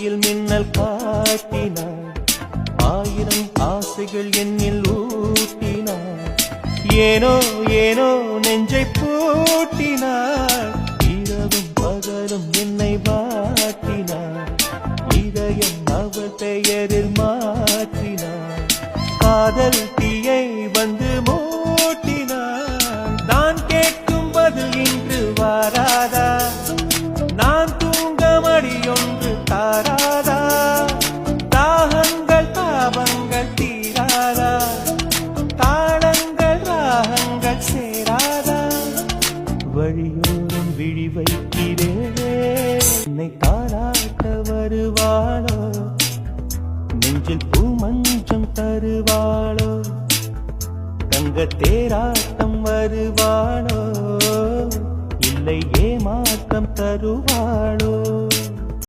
மழையில் மின்னல் காட்டினார், ஆயிரம் ஆசைகள் என்னில் ஊட்டினார். ஏனோ ஏனோ நெஞ்சை பூட்டினார், இரவும் பகலும் என்னை வாட்டினார். இதயம் அவள் பெயரில் மாற்றினார், காதல் தீயை வந்து மூட்டினார். நான் கேட்கும் பதில் இன்று வாராதா, நான் தூங்க மடியொன்று தாராதா, தாகங்கள் தாபங்கள் தீராதா, தாளங்கள் ராகங்கள் சேராதா. வழியோரம் விழி வைக்கிறேன், என்னை தாராட்ட வருவாளோ, நெஞ்சில் பூமஞ்சம் தருவாளோ, தங்க தேராட்டம் வருவாளோ, இல்லை ஏமாற்றம் தருவாளோ.